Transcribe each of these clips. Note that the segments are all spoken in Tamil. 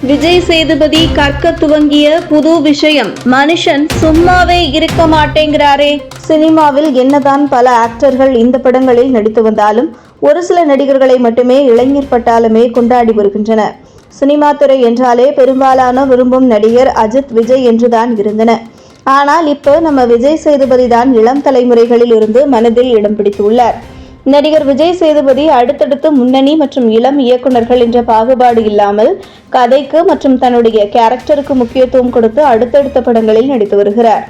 விஜய் சேதுபதி கற்க துவங்கிய புது விஷயம். மனுஷன் சும்மாவே இருக்க மாட்டேங்கிறாரே. சினிமாவில் என்னதான் பல ஆக்டர்கள் இந்த படங்களில் நடித்து வந்தாலும் ஒரு சில நடிகர்களை மட்டுமே இளைஞர் பட்டாளமே கொண்டாடி வருகின்றனர். சினிமா துறை என்றாலே பெரும்பாலான விரும்பும் நடிகர் அஜித், விஜய் என்றுதான் இருந்தன. ஆனால் இப்போ நம்ம விஜய் சேதுபதி தான் இளம் தலைமுறைகளில் இருந்து மனதில் இடம் பிடித்துள்ளார். நடிகர் விஜய் சேதுபதி அடுத்தடுத்து முன்னணி மற்றும் இளம் இயக்குநர்கள் என்ற பாகுபாடு இல்லாமல் கதைக்கு மற்றும் தன்னுடைய கேரக்டருக்கு முக்கியத்துவம் கொடுத்து அடுத்தடுத்த படங்களில் நடித்து வருகிறார்.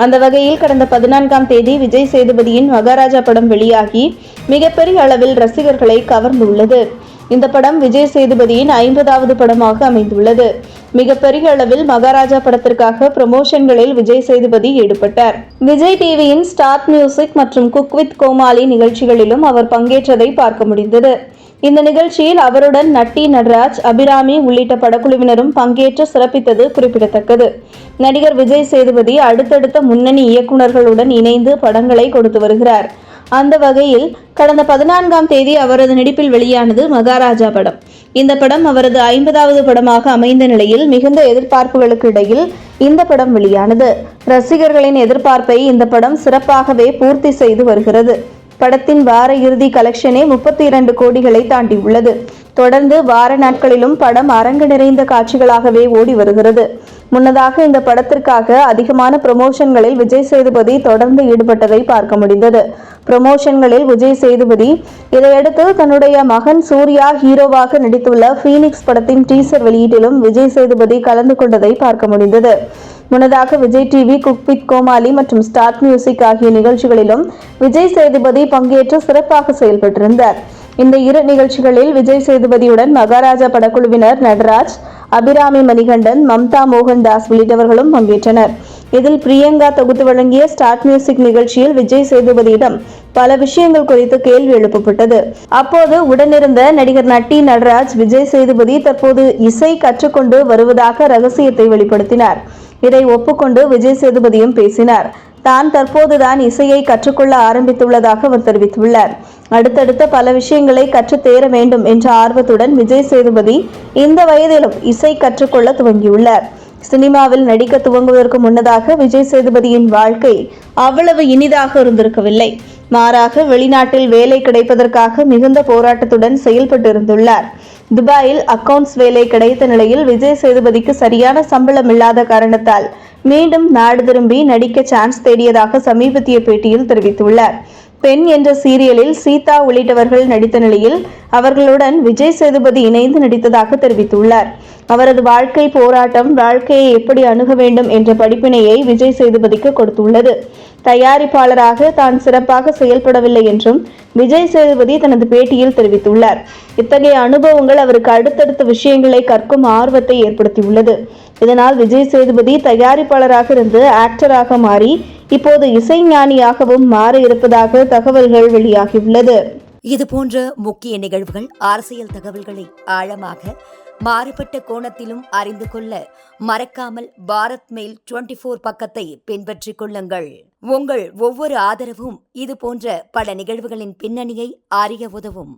அந்த வகையில் கடந்த 14ஆம் தேதி விஜய் சேதுபதியின் மகாராஜா படம் வெளியாகி மிகப்பெரிய அளவில் ரசிகர்களை கவர்ந்துள்ளது. இந்த படம் விஜய் சேதுபதியின் 50வது படமாக அமைந்துள்ளது. மிகப்பெரிய அளவில் மகாராஜா படத்திற்காக ப்ரமோஷன்களில் விஜய் சேதுபதி ஈடுபட்டார். விஜய் டிவியின் ஸ்டார்ட் மியூசிக் மற்றும் குக் வித் கோமாளி நிகழ்ச்சிகளிலும் அவர் பங்கேற்றதை பார்க்க முடிந்தது. இந்த நிகழ்ச்சியில் அவருடன் நட்டி நடராஜ், அபிராமி உள்ளிட்ட படக்குழுவினரும் பங்கேற்று சிறப்பித்தது குறிப்பிடத்தக்கது. நடிகர் விஜய் சேதுபதி அடுத்தடுத்த முன்னணி இயக்குநர்களுடன் இணைந்து படங்களை கொடுத்து வருகிறார். அந்த வகையில் கடந்த 14ஆம் தேதி அவரது நடிப்பில் வெளியானது மகாராஜா படம். இந்த படம் அவரது 50வது படமாக அமைந்த நிலையில் மிகுந்த எதிர்பார்ப்புகளுக்கு இடையில் இந்த படம் வெளியானது. ரசிகர்களின் எதிர்பார்ப்பை இந்த படம் சிறப்பாகவே பூர்த்தி செய்து வருகிறது. படத்தின் வார இறுதி கலெக்ஷனே 32 கோடிகளை தாண்டியுள்ளது. தொடர்ந்து வார நாட்களிலும் படம் அரங்கு நிறைந்த காட்சிகளாகவே ஓடி வருகிறது. முன்னதாக இந்த படத்திற்காக அதிகமான ப்ரமோஷன்களில் விஜய் சேதுபதி தொடர்ந்து ஈடுபட்டதை பார்க்க முடிந்தது. ப்ரமோஷன்களில் விஜய் சேதுபதி இதையடுத்து தன்னுடைய மகன் சூர்யா ஹீரோவாக நடித்துள்ள ஃபீனிக்ஸ் படத்தின் டீசர் வெளியீட்டிலும் விஜய் சேதுபதி கலந்து கொண்டதை பார்க்க முடிந்தது. முன்னதாக விஜய் டிவி, குக் வித் கோமாளி மற்றும் ஸ்டார்ட் மியூசிக் ஆகிய நிகழ்ச்சிகளிலும் விஜய் சேதுபதி பங்கேற்று சிறப்பாக செயல்பட்டிருந்தார். இந்த இரு நிகழ்ச்சிகளில் விஜய் சேதுபதியுடன் மகாராஜா படக்குழுவினர் நடராஜ், அபிராமி மணிகண்டன், மம்தா மோகன்தாஸ் உள்ளிட்டவர்களும் பங்கேற்றனர். இதில் பிரியங்கா தொகுத்து வழங்கிய ஸ்டார்ட் மியூசிக் நிகழ்ச்சியில் விஜய் சேதுபதியிடம் பல விஷயங்கள் குறித்து கேள்வி எழுப்பப்பட்டது. அப்போது உடனிருந்த நடிகர் நட்டி நடராஜ், விஜய் சேதுபதி தற்போது இசை கற்றுக்கொண்டு வருவதாக ரகசியத்தை வெளிப்படுத்தினார். இதை ஒப்புக்கொண்டு விஜய் சேதுபதியும் பேசினார். தான் தற்போதுதான் இசையை கற்றுக்கொள்ள ஆரம்பித்துள்ளதாக அவர் தெரிவித்துள்ளார். அடுத்தடுத்த பல விஷயங்களை கற்றுத்தேர வேண்டும் என்ற ஆர்வத்துடன் விஜய் சேதுபதி இந்த வயதிலும் இசை கற்றுக்கொள்ள துவங்கியுள்ளார். சினிமாவில் நடிக்க துவங்குவதற்கு முன்னதாக விஜய் சேதுபதியின் வாழ்க்கை அவ்வளவு இனிதாக இருந்திருக்கவில்லை. மாறாக வெளிநாட்டில் வேலை கிடைப்பதற்காக மிகுந்த போராட்டத்துடன் செயல்பட்டு இருந்துள்ளார். துபாயில் அக்கவுண்ட்ஸ் வேலை கிடைத்த நிலையில் விஜய் சேதுபதிக்கு சரியான சம்பளம் இல்லாத காரணத்தால் மீண்டும் நாடு திரும்பி நடிக்க சான்ஸ் தேடியதாக சமீபத்திய பேட்டியில் தெரிவித்துள்ளார். பெண் என்ற சீரியலில் சீதா உள்ளிட்டவர்கள் நடித்த நிலையில் அவர்களுடன் விஜய் சேதுபதி இணைந்து நடித்ததாக தெரிவித்துள்ளார். அவரது வாழ்க்கை போராட்டம் வாழ்க்கையை எப்படி அணுக வேண்டும் என்ற படிப்பினையை விஜய் சேதுபதிக்கு கொடுத்துள்ளது. தயாரிப்பாளராக தான் சிறப்பாக செயல்படவில்லை என்றும் விஜய் சேதுபதி தனது பேட்டியில் தெரிவித்துள்ளார். இத்தகைய அனுபவங்கள் அவருக்கு அடுத்தடுத்த விஷயங்களை கற்கும் ஆர்வத்தை ஏற்படுத்தியுள்ளது. இதனால் விஜய் சேதுபதி தயாரிப்பாளராக இருந்து ஆக்டராக மாறி இப்போது இசைஞானியாகவும் மாற இருப்பதாக தகவல்கள் வெளியாகியுள்ளது. இது போன்ற முக்கிய நிகழ்வுகள், அரசியல் தகவல்களை ஆழமாக மாறுபட்ட கோணத்திலும் அறிந்து கொள்ள மறக்காமல் பாரத் மெயில் 24 பக்கத்தை பின்பற்றிக் கொள்ளுங்கள். உங்கள் ஒவ்வொரு ஆதரவும் இது போன்ற பல நிகழ்வுகளின் பின்னணியை அறிய உதவும்.